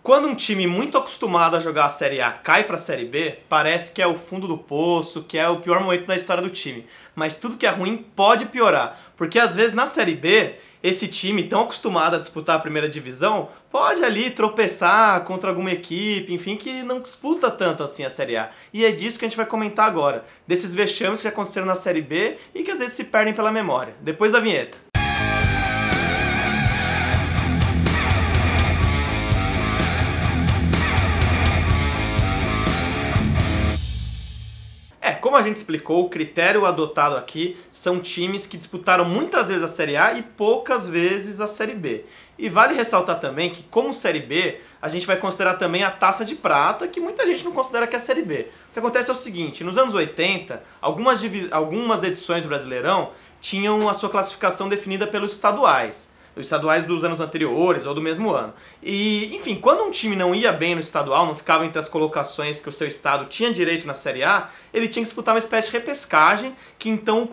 Quando um time muito acostumado a jogar a Série A cai para a Série B, parece que é o fundo do poço, que é o pior momento da história do time. Mas tudo que é ruim pode piorar, porque às vezes na Série B, esse time tão acostumado a disputar a primeira divisão, pode ali tropeçar contra alguma equipe, enfim, que não disputa tanto assim a Série A. E é disso que a gente vai comentar agora, desses vexames que já aconteceram na Série B e que às vezes se perdem pela memória. Depois da vinheta. Como a gente explicou, o critério adotado aqui são times que disputaram muitas vezes a Série A e poucas vezes a Série B. E vale ressaltar também que, como Série B, a gente vai considerar também a Taça de Prata, que muita gente não considera que é Série B. O que acontece é o seguinte, nos anos 80, algumas edições do Brasileirão tinham a sua classificação definida pelos estaduais. Os estaduais dos anos anteriores ou do mesmo ano. E, enfim, quando um time não ia bem no estadual, não ficava entre as colocações que o seu estado tinha direito na Série A, ele tinha que disputar uma espécie de repescagem que então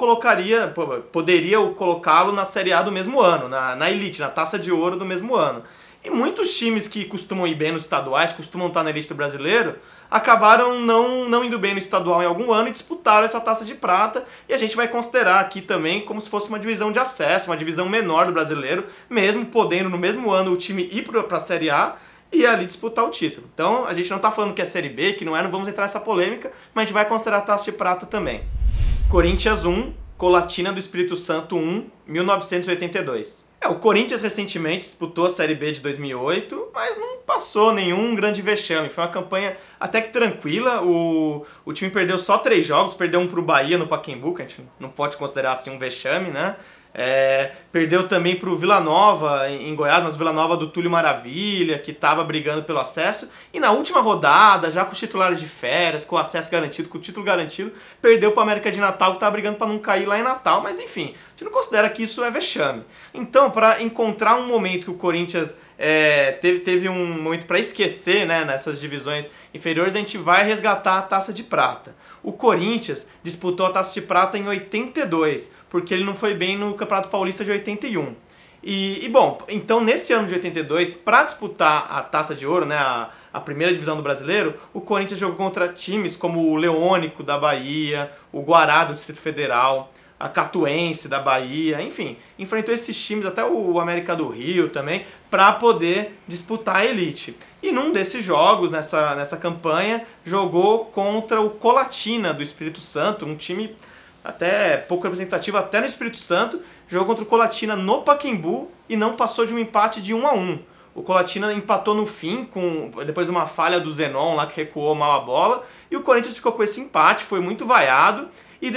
poderia colocá-lo na Série A do mesmo ano, na elite, na Taça de Ouro do mesmo ano. E muitos times que costumam ir bem nos estaduais, costumam estar na elite do brasileiro, acabaram não indo bem no estadual em algum ano e disputaram essa Taça de Prata. E a gente vai considerar aqui também como se fosse uma divisão de acesso, uma divisão menor do brasileiro, mesmo podendo no mesmo ano o time ir para a Série A e ali disputar o título. Então a gente não está falando que é Série B, que não vamos entrar nessa polêmica, mas a gente vai considerar a Taça de Prata também. Corinthians 1, Colatina do Espírito Santo 1, 1982. O Corinthians recentemente disputou a Série B de 2008, mas não passou nenhum grande vexame. Foi uma campanha até que tranquila. O time perdeu só 3 jogos, perdeu um para o Bahia no Pacaembu, que a gente não pode considerar assim um vexame, né? Perdeu também para o Vila Nova, em Goiás, mas o Vila Nova do Túlio Maravilha, que estava brigando pelo acesso. E na última rodada, já com os titulares de férias, com o acesso garantido, com o título garantido, perdeu para o América de Natal, que estava brigando para não cair lá em Natal. Mas enfim, a gente não considera que isso é vexame. Então, para encontrar um momento que o Corinthians teve um momento para esquecer, né, nessas divisões inferiores, a gente vai resgatar a Taça de Prata. O Corinthians disputou a Taça de Prata em 82, porque ele não foi bem no Campeonato Paulista de 81. Bom, então nesse ano de 82, para disputar a Taça de Ouro, né, a primeira divisão do brasileiro, o Corinthians jogou contra times como o Leônico da Bahia, o Guará do Distrito Federal, a Catuense da Bahia, enfim, enfrentou esses times, até o América do Rio também, para poder disputar a elite. E num desses jogos, nessa campanha, jogou contra o Colatina do Espírito Santo, um time até pouco representativo até no Espírito Santo, jogou contra o Colatina no Pacaembu e não passou de um empate de 1-1. O Colatina empatou no fim, depois de uma falha do Zenon lá que recuou mal a bola, e o Corinthians ficou com esse empate, foi muito vaiado. E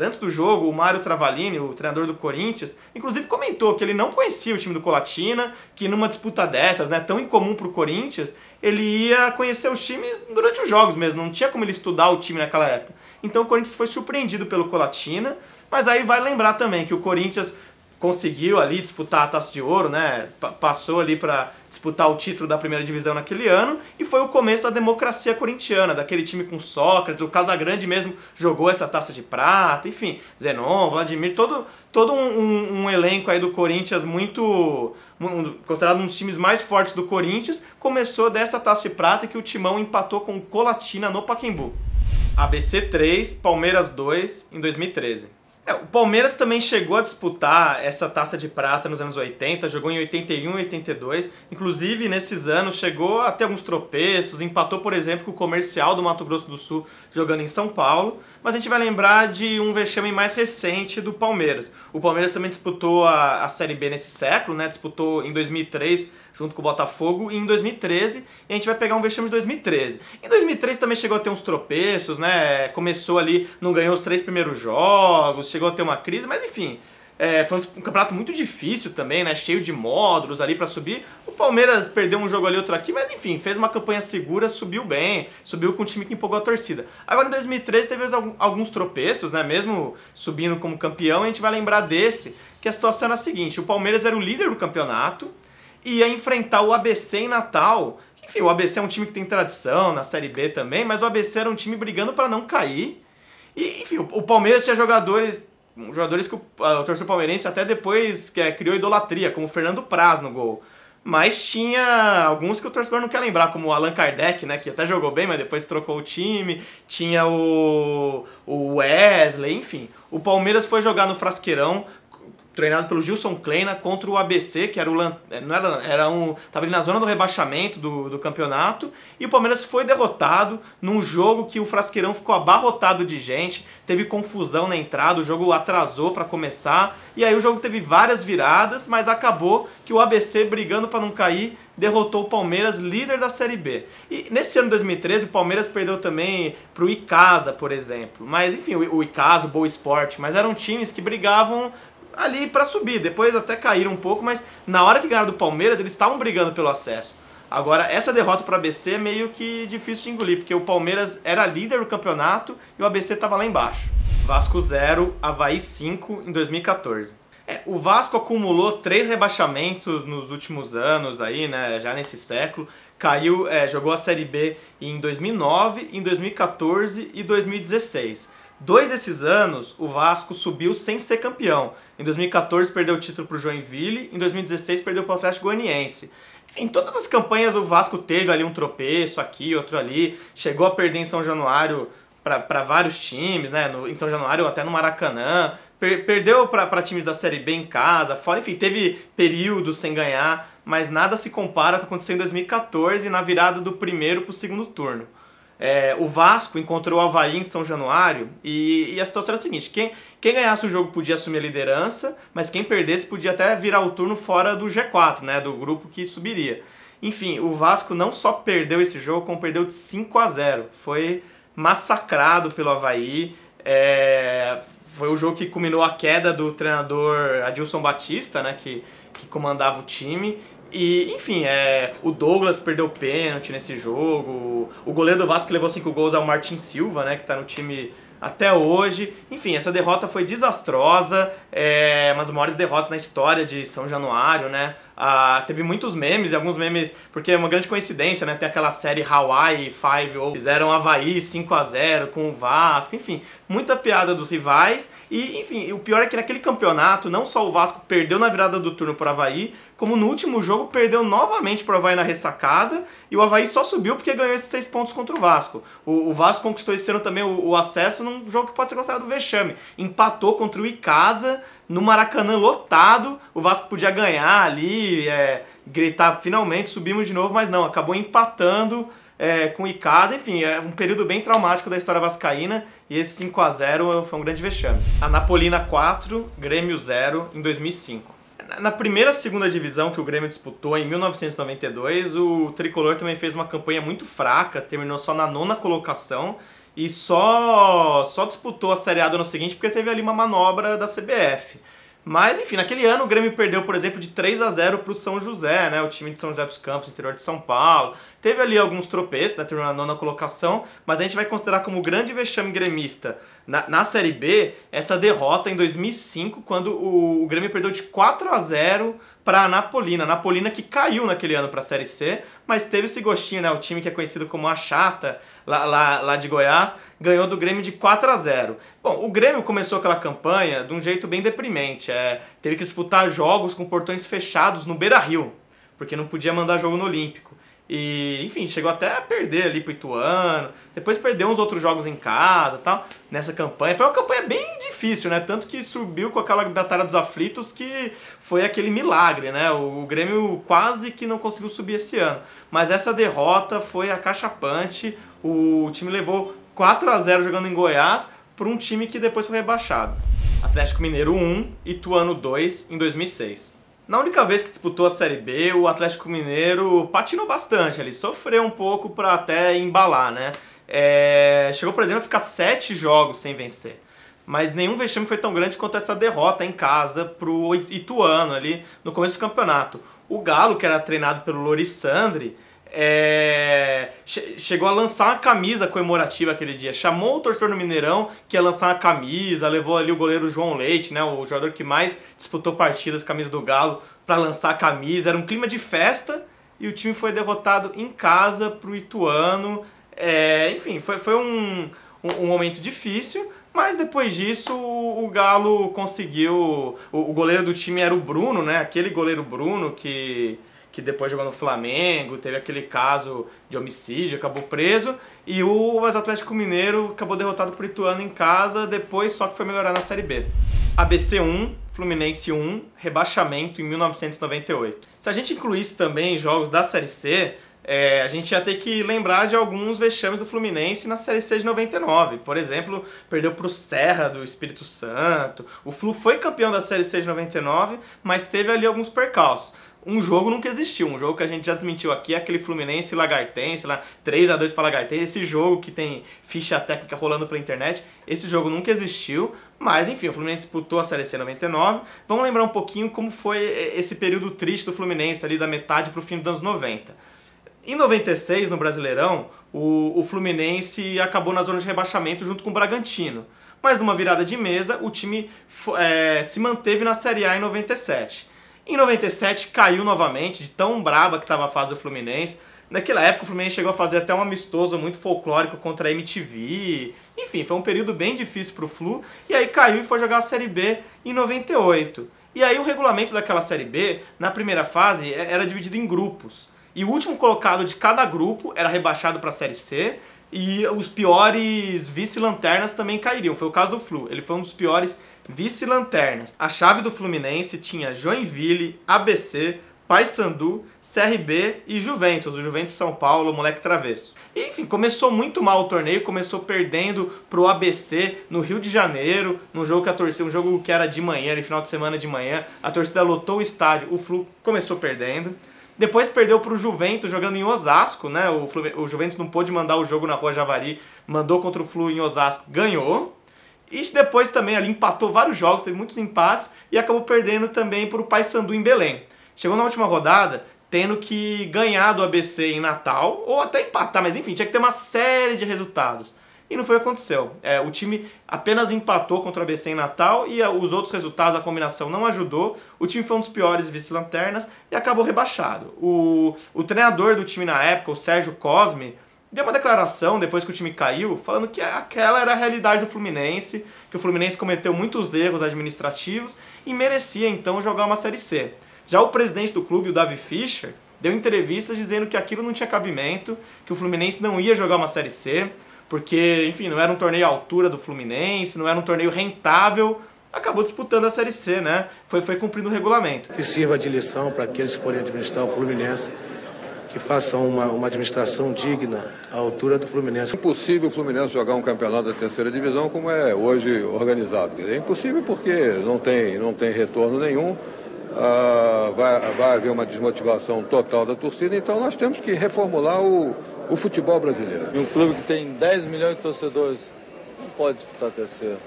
antes do jogo, o Mário Travalini, o treinador do Corinthians, inclusive comentou que ele não conhecia o time do Colatina, que numa disputa dessas, né, tão incomum para o Corinthians, ele ia conhecer os times durante os jogos mesmo, não tinha como ele estudar o time naquela época. Então o Corinthians foi surpreendido pelo Colatina, mas aí vai lembrar também que o Corinthians conseguiu ali disputar a Taça de Ouro, né? Passou ali para disputar o título da primeira divisão naquele ano e foi o começo da democracia corintiana, daquele time com Sócrates, o Casagrande mesmo jogou essa Taça de Prata, enfim, Zenon, Vladimir, todo um elenco aí do Corinthians considerado um dos times mais fortes do Corinthians, começou dessa Taça de Prata que o Timão empatou com o Colatina no Pacaembu. ABC 3, Palmeiras 2 em 2013. O Palmeiras também chegou a disputar essa Taça de Prata nos anos 80, jogou em 81 e 82, inclusive nesses anos chegou a ter alguns tropeços, empatou, por exemplo, com o Comercial do Mato Grosso do Sul jogando em São Paulo, mas a gente vai lembrar de um vexame mais recente do Palmeiras. O Palmeiras também disputou a Série B nesse século, né? Disputou em 2003 junto com o Botafogo e em 2013, e a gente vai pegar um vexame de 2013. Em 2013 também chegou a ter uns tropeços, né? Começou ali, não ganhou os 3 primeiros jogos, chegou a ter uma crise, mas enfim, foi um campeonato muito difícil também, né? Cheio de módulos ali para subir. O Palmeiras perdeu um jogo ali, outro aqui, mas enfim, fez uma campanha segura, subiu bem, subiu com um time que empolgou a torcida. Agora em 2013 teve alguns tropeços, né? Mesmo subindo como campeão, a gente vai lembrar que a situação era a seguinte: o Palmeiras era o líder do campeonato, ia enfrentar o ABC em Natal. Enfim, o ABC é um time que tem tradição na Série B também, mas o ABC era um time brigando para não cair. E, enfim, o Palmeiras tinha jogadores que o torcedor palmeirense até depois criou idolatria, como o Fernando Praz no gol. Mas tinha alguns que o torcedor não quer lembrar, como o Allan Kardec, né, que até jogou bem, mas depois trocou o time. Tinha o Wesley, enfim. O Palmeiras foi jogar no Frasqueirão, treinado pelo Gilson Kleina, contra o ABC, que era tava ali na zona do rebaixamento do campeonato, e o Palmeiras foi derrotado num jogo que o Frasqueirão ficou abarrotado de gente, teve confusão na entrada, o jogo atrasou para começar, e aí o jogo teve várias viradas, mas acabou que o ABC, brigando para não cair, derrotou o Palmeiras, líder da Série B. E nesse ano de 2013, o Palmeiras perdeu também pro Icasa, por exemplo. Mas enfim, o Icasa, o Boa Esporte, mas eram times que brigavam ali para subir, depois até caíram um pouco, mas na hora que ganharam do Palmeiras, eles estavam brigando pelo acesso. Agora, essa derrota para o ABC é meio que difícil de engolir, porque o Palmeiras era líder do campeonato e o ABC estava lá embaixo. Vasco 0, Avaí 5 em 2014. O Vasco acumulou 3 rebaixamentos nos últimos anos, aí, né, já nesse século. Caiu, jogou a Série B em 2009, em 2014 e 2016. 2 desses anos, o Vasco subiu sem ser campeão. Em 2014 perdeu o título para o Joinville, em 2016 perdeu para o Atlético Goianiense. Enfim, todas as campanhas o Vasco teve ali um tropeço aqui, outro ali. Chegou a perder em São Januário para vários times, né? Em São Januário até no Maracanã. Perdeu para times da Série B em casa, fora, enfim, teve períodos sem ganhar, mas nada se compara com o que aconteceu em 2014 na virada do primeiro para o segundo turno. O Vasco encontrou o Avaí em São Januário e a situação era a seguinte, quem ganhasse o jogo podia assumir a liderança, mas quem perdesse podia até virar o turno fora do G4, né, do grupo que subiria. Enfim, o Vasco não só perdeu esse jogo, como perdeu de 5-0. Foi massacrado pelo Avaí, foi o jogo que culminou a queda do treinador Adilson Batista, né, que comandava o time. E, enfim, o Douglas perdeu o pênalti nesse jogo, o goleiro do Vasco que levou 5 gols é o Martin Silva, né, que está no time até hoje. Enfim, essa derrota foi desastrosa, uma das maiores derrotas na história de São Januário, né. Teve muitos memes, e alguns memes, porque é uma grande coincidência, né, tem aquela série Hawaii 5, fizeram Avaí 5-0 com o Vasco, enfim, muita piada dos rivais. E, enfim, o pior é que naquele campeonato, não só o Vasco perdeu na virada do turno para o Avaí, como no último jogo perdeu novamente para o Avaí na ressacada, e o Avaí só subiu porque ganhou esses 6 pontos contra o Vasco. O Vasco conquistou esse ano também o acesso num jogo que pode ser considerado vexame. Empatou contra o Icasa, no Maracanã lotado, o Vasco podia ganhar ali, gritar finalmente, subimos de novo, mas não, acabou empatando com o Icasa. Enfim, é um período bem traumático da história vascaína, e esse 5-0 foi um grande vexame. Anapolina 4, Grêmio 0 em 2005. Na primeira segunda divisão que o Grêmio disputou em 1992, o Tricolor também fez uma campanha muito fraca, terminou só na 9ª colocação e só disputou a Série A do ano seguinte porque teve ali uma manobra da CBF. Mas, enfim, naquele ano o Grêmio perdeu, por exemplo, de 3-0 para o São José, né, o time de São José dos Campos, interior de São Paulo. Teve ali alguns tropeços, né, terminou na 9ª colocação, mas a gente vai considerar como grande vexame gremista na Série B essa derrota em 2005, quando o Grêmio perdeu de 4-0 para a Anapolina. A Anapolina que caiu naquele ano para a Série C, mas teve esse gostinho, né, o time que é conhecido como a Chata, lá de Goiás, ganhou do Grêmio de 4-0. Bom, o Grêmio começou aquela campanha de um jeito bem deprimente. Teve que disputar jogos com portões fechados no Beira-Rio, porque não podia mandar jogo no Olímpico. E, enfim, chegou até a perder ali pro Ituano, depois perdeu uns outros jogos em casa e tal, nessa campanha. Foi uma campanha bem difícil, né? Tanto que subiu com aquela Batalha dos Aflitos, que foi aquele milagre, né? O Grêmio quase que não conseguiu subir esse ano. Mas essa derrota foi acachapante. O time levou 4-0 jogando em Goiás para um time que depois foi rebaixado. Atlético Mineiro 1, Ituano 2 em 2006. Na única vez que disputou a Série B, o Atlético Mineiro patinou bastante ali, sofreu um pouco para até embalar, né? Chegou, por exemplo, a ficar 7 jogos sem vencer. Mas nenhum vexame foi tão grande quanto essa derrota em casa pro Ituano ali no começo do campeonato. O Galo, que era treinado pelo Lorissandri, chegou a lançar uma camisa comemorativa aquele dia, chamou o torcedor no Mineirão que ia lançar uma camisa, levou ali o goleiro João Leite, né, o jogador que mais disputou partidas com a camisa do Galo, para lançar a camisa. Era um clima de festa e o time foi derrotado em casa pro Ituano. Enfim, foi um momento difícil, mas depois disso o Galo conseguiu. O goleiro do time era o Bruno, né, aquele goleiro Bruno que que depois jogou no Flamengo, teve aquele caso de homicídio, acabou preso, e o Atlético Mineiro acabou derrotado por Ituano em casa, depois só que foi melhorar na Série B. ABC 1, Fluminense 1, rebaixamento em 1998. Se a gente incluísse também jogos da Série C, a gente ia ter que lembrar de alguns vexames do Fluminense na Série C de 99. Por exemplo, perdeu para o Serra do Espírito Santo. O Flu foi campeão da Série C de 99, mas teve ali alguns percalços. Um jogo nunca existiu, um jogo que a gente já desmentiu aqui é aquele Fluminense Lagartense, lá 3-2 para Lagartense, esse jogo que tem ficha técnica rolando pela internet, esse jogo nunca existiu, mas enfim, o Fluminense disputou a Série C 99. Vamos lembrar um pouquinho como foi esse período triste do Fluminense ali da metade para o fim dos anos 90. Em 96, no Brasileirão, o Fluminense acabou na zona de rebaixamento junto com o Bragantino, mas numa virada de mesa o time se manteve na Série A em 97. Em 97 caiu novamente, de tão braba que estava a fase do Fluminense. Naquela época o Fluminense chegou a fazer até um amistoso muito folclórico contra a MTV. Enfim, foi um período bem difícil para o Flu. E aí caiu e foi jogar a Série B em 98. E aí o regulamento daquela Série B, na primeira fase, era dividido em grupos. E o último colocado de cada grupo era rebaixado para a Série C. E os piores vice-lanternas também cairiam. Foi o caso do Flu. Ele foi um dos piores vice-lanternas. A chave do Fluminense tinha Joinville, ABC, Paysandu, CRB e Juventus. O Juventus São Paulo, o moleque travesso. E, enfim, começou muito mal o torneio. Começou perdendo pro ABC no Rio de Janeiro. Num jogo que a torcida, um jogo que era de manhã, no final de semana de manhã. A torcida lotou o estádio. O Flu começou perdendo. Depois perdeu para o Juventus jogando em Osasco, né? O Juventus não pôde mandar o jogo na Rua Javari, mandou contra o Flu em Osasco, ganhou. E depois também ali empatou vários jogos, teve muitos empates e acabou perdendo também para o Paysandu em Belém. Chegou na última rodada tendo que ganhar do ABC em Natal, ou até empatar, mas enfim, tinha que ter uma série de resultados. E não foi o que aconteceu. O time apenas empatou contra o ABC em Natal e os outros resultados, a combinação não ajudou. O time foi um dos piores vice-lanternas e acabou rebaixado. O treinador do time na época, o Sérgio Cosme, deu uma declaração depois que o time caiu, falando que aquela era a realidade do Fluminense, que o Fluminense cometeu muitos erros administrativos e merecia então jogar uma Série C. Já o presidente do clube, o Davi Fischer, deu entrevistas dizendo que aquilo não tinha cabimento, que o Fluminense não ia jogar uma Série C, porque, enfim, não era um torneio à altura do Fluminense, não era um torneio rentável, acabou disputando a Série C, né? Foi cumprindo o regulamento. Que sirva de lição para aqueles que forem administrar o Fluminense, que façam uma administração digna à altura do Fluminense. É impossível o Fluminense jogar um campeonato da terceira divisão como é hoje organizado. É impossível porque não tem retorno nenhum, vai haver uma desmotivação total da torcida, então nós temos que reformular o futebol brasileiro. E um clube que tem 10 milhões de torcedores não pode disputar a terceira.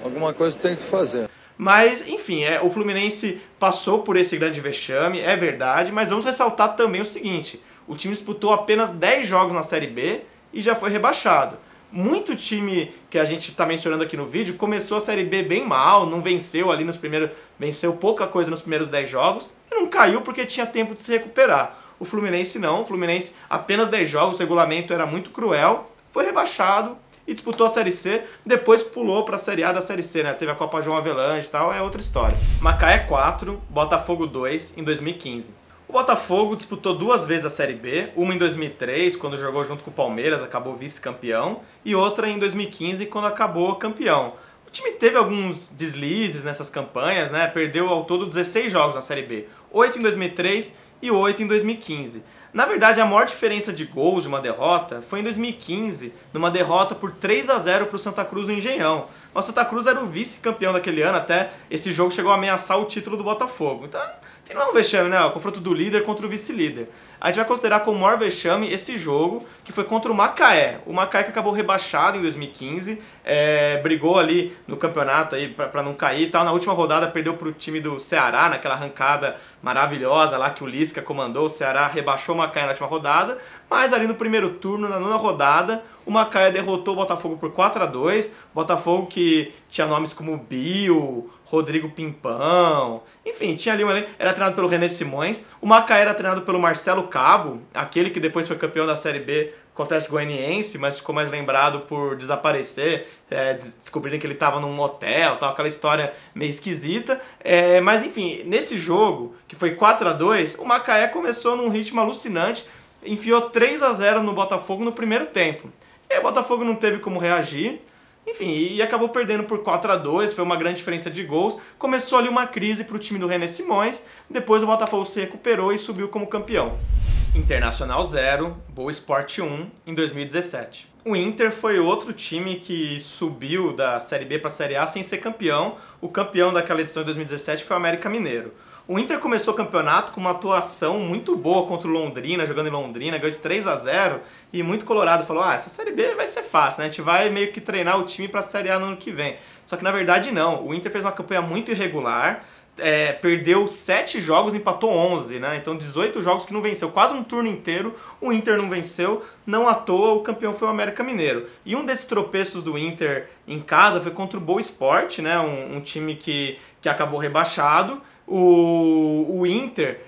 Alguma coisa tem que fazer. Mas, enfim, o Fluminense passou por esse grande vexame, é verdade, mas vamos ressaltar também o seguinte: o time disputou apenas 10 jogos na Série B e já foi rebaixado. Muito time que a gente está mencionando aqui no vídeo começou a Série B bem mal, não venceu ali venceu pouca coisa nos primeiros 10 jogos e não caiu porque tinha tempo de se recuperar. O Fluminense não, o Fluminense apenas 10 jogos, o regulamento era muito cruel, foi rebaixado e disputou a Série C, depois pulou para a Série A da Série C, né? Teve a Copa João Avelange e tal, é outra história. Macaé 4, Botafogo 2 em 2015. O Botafogo disputou 2 vezes a Série B, uma em 2003, quando jogou junto com o Palmeiras, acabou vice-campeão, e outra em 2015, quando acabou campeão. O time teve alguns deslizes nessas campanhas, né? Perdeu ao todo 16 jogos na Série B, 8 em 2003 e 8 em 2015. Na verdade, a maior diferença de gols de uma derrota foi em 2015, numa derrota por 3-0 para o Santa Cruz no Engenhão. O Santa Cruz era o vice-campeão daquele ano, até esse jogo chegou a ameaçar o título do Botafogo. Então, não é um vexame, né? O confronto do líder contra o vice-líder. A gente vai considerar como o maior vexame esse jogo, que foi contra o Macaé. O Macaé que acabou rebaixado em 2015, brigou ali no campeonato para não cair e tal. Na última rodada perdeu para o time do Ceará, naquela arrancada maravilhosa lá que o Lisca comandou. O Ceará rebaixou o Macaé na última rodada, mas ali no primeiro turno, na 9ª rodada, o Macaé derrotou o Botafogo por 4-2. Botafogo que tinha nomes como Bill, Rodrigo Pimpão, enfim, tinha ali um elenco, era treinado pelo René Simões. O Macaé era treinado pelo Marcelo Cabo, aquele que depois foi campeão da Série B com o Atlético Goianiense, mas ficou mais lembrado por desaparecer, descobriram que ele estava num motel, tal, aquela história meio esquisita. Mas enfim, nesse jogo, que foi 4-2, o Macaé começou num ritmo alucinante, enfiou 3-0 no Botafogo no primeiro tempo. E o Botafogo não teve como reagir, enfim, e acabou perdendo por 4-2, foi uma grande diferença de gols. Começou ali uma crise para o time do René Simões, depois o Botafogo se recuperou e subiu como campeão. Internacional 0, Boa Esporte 1 em 2017. O Inter foi outro time que subiu da Série B para a Série A sem ser campeão. O campeão daquela edição de 2017 foi o América Mineiro. O Inter começou o campeonato com uma atuação muito boa contra o Londrina, jogando em Londrina, ganhou de 3-0 e muito colorado falou, essa Série B vai ser fácil, né? A gente vai meio que treinar o time para a Série A no ano que vem. Só que na verdade não, o Inter fez uma campanha muito irregular, perdeu 7 jogos e empatou 11, né? Então 18 jogos que não venceu, quase um turno inteiro o Inter não venceu, não à toa o campeão foi o América Mineiro. E um desses tropeços do Inter em casa foi contra o Boa Esporte, né? Um time que acabou rebaixado. O Inter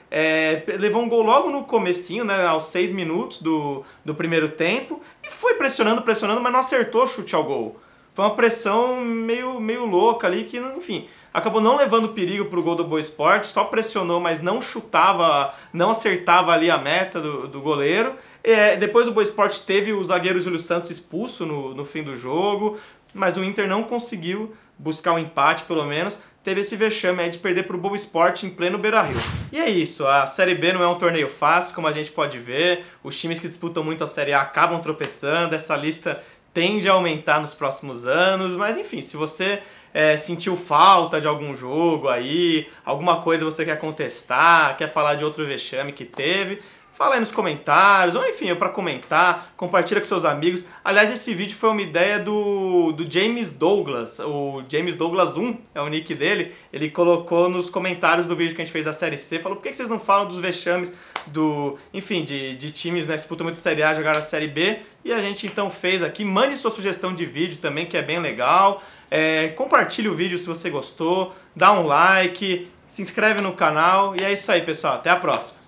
levou um gol logo no comecinho, né, aos 6 minutos do primeiro tempo, e foi pressionando, mas não acertou o chute ao gol. Foi uma pressão meio louca ali, que enfim, acabou não levando perigo para o gol do Boa Esporte, só pressionou, mas não chutava, não acertava ali a meta do goleiro. Depois o Boa Esporte teve o zagueiro Júlio Santos expulso no fim do jogo, mas o Inter não conseguiu buscar um empate, pelo menos. Teve esse vexame aí de perder para o Boa Esporte em pleno Beira-Rio. E é isso, a Série B não é um torneio fácil, como a gente pode ver. Os times que disputam muito a Série A acabam tropeçando, essa lista tende a aumentar nos próximos anos, mas enfim, se você sentiu falta de algum jogo aí, alguma coisa você quer contestar, quer falar de outro vexame que teve, fala aí nos comentários, ou enfim, para comentar, compartilha com seus amigos. Aliás, esse vídeo foi uma ideia do James Douglas, o James Douglas 1 é o nick dele, ele colocou nos comentários do vídeo que a gente fez da Série C, falou, por que vocês não falam dos vexames enfim, de times, né, que disputam muito Série A, jogaram a Série B, e a gente então fez aqui. Mande sua sugestão de vídeo também, que é bem legal, compartilhe o vídeo se você gostou, dá um like, se inscreve no canal, e é isso aí, pessoal, até a próxima!